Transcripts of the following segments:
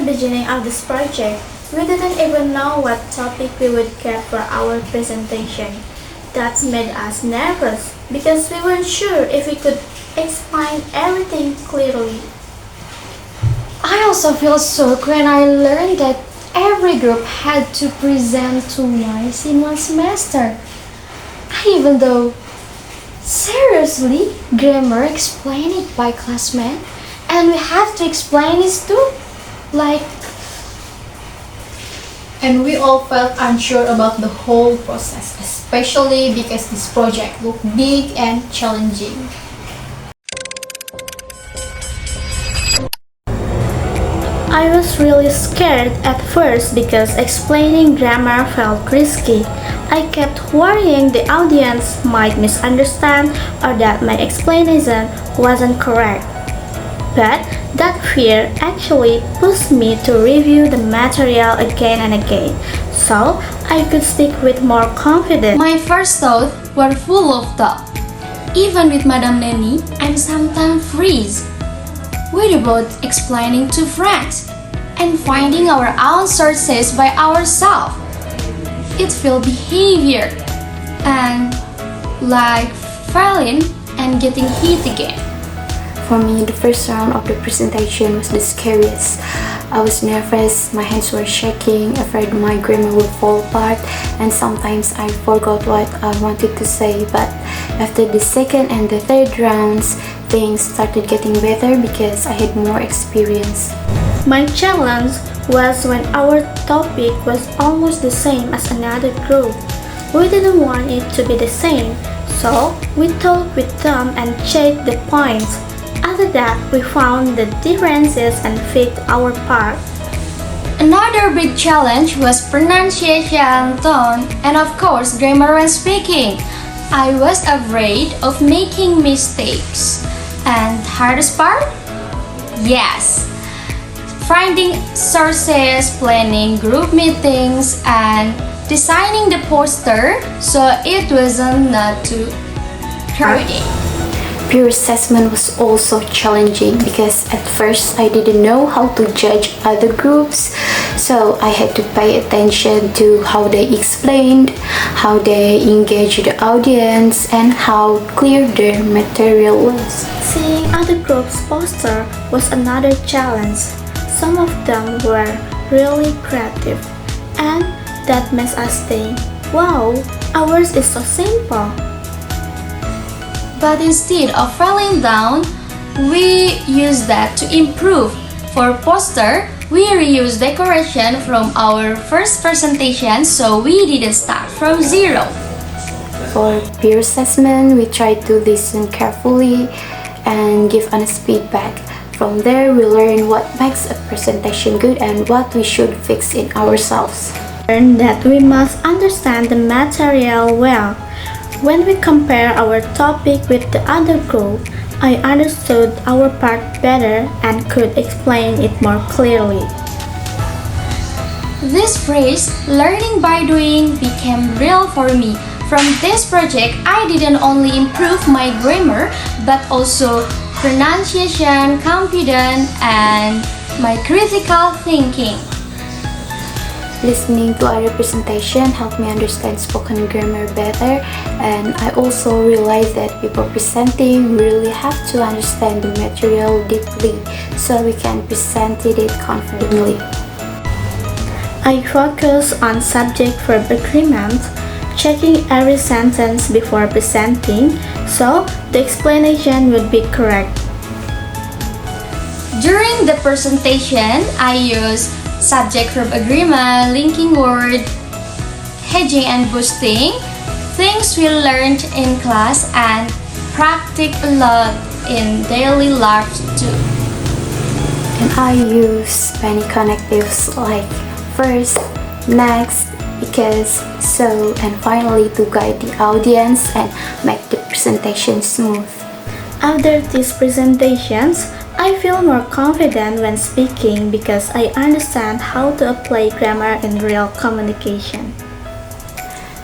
the beginning of this project, we didn't even know what topic we would get for our presentation. That made us nervous because we weren't sure if we could explain everything clearly. I also feel shocked when I learned that every group had to present twice in one semester. Even though, seriously, grammar explained it by classmate, and we have to explain it too? Like, And we all felt unsure about the whole process, especially because this project looked big and challenging. I was really scared at first because explaining grammar felt risky. I kept worrying the audience might misunderstand or that my explanation wasn't correct. But that fear actually pushed me to review the material again and again, so I could speak with more confidence. my first thoughts were full of doubt. Even with Madame Neni, I'm sometimes freeze. What about explaining to friends and finding our own sources by ourselves? It feels behavior and like failing and getting hit again. For me, the first round of the presentation was the scariest. I was nervous, my hands were shaking, afraid my grammar would fall apart, and sometimes I forgot what I wanted to say. But after the second and the third rounds, things started getting better because I had more experience. My challenge was when our topic was almost the same as another group. We didn't want it to be the same, so we talked with them and checked the points. After that, we found the differences and fixed our part. Another big challenge was pronunciation, tone, and of course grammar when speaking. I was afraid of making mistakes. And hardest part? Yes, finding sources, planning group meetings, and designing the poster so it wasn't not too crowded. Peer assessment was also challenging because at first I didn't know how to judge other groups, so I had to pay attention to how they explained, how they engaged the audience, and how clear their material was. Seeing other groups' poster was another challenge. Some of them were really creative, and that makes us think, wow, ours is so simple. But instead of falling down, we use that to improve. For poster, we reuse decoration from our first presentation, so we didn't start from zero. For peer assessment, we tried to listen carefully and give honest feedback. From there, we learn what makes a presentation good and what we should fix in ourselves. Learn that we must understand the material well. When we compare our topic with the other group, I understood our part better and could explain it more clearly. This phrase, learning by doing, became real for me. From this project, I didn't only improve my grammar, but also pronunciation, confidence, and my critical thinking. Listening to other presentation helped me understand spoken grammar better, and I also realized that before presenting, we really have to understand the material deeply so we can present it confidently. I focus on subject-verb agreement, checking every sentence before presenting, so the explanation would be correct. During the presentation, I used subject-verb agreement, linking word, hedging and boosting, things we learned in class and practice a lot in daily life too. And I use many connectives like first, next, because, so, and finally to guide the audience and make the presentation smooth. After these presentations, I feel more confident when speaking because I understand how to apply grammar in real communication.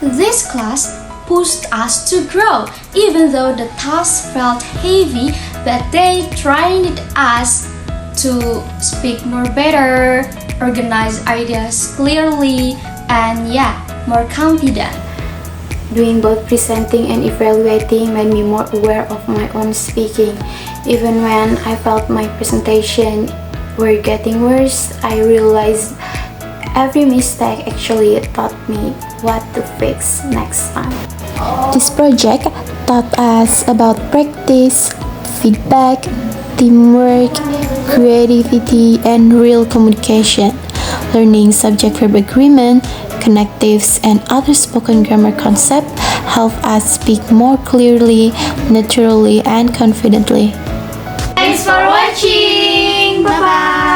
This class pushed us to grow, even though the tasks felt heavy, but they trained us to speak more better, organize ideas clearly, and more confident. Doing both presenting and evaluating made me more aware of my own speaking. Even when I felt my presentation were getting worse, I realized every mistake actually taught me what to fix next time. This project taught us about practice, feedback, teamwork, creativity, and real communication. Learning subject-verb agreement, connectives, and other spoken grammar concepts help us speak more clearly, naturally, and confidently. Thanks for watching! Bye-bye!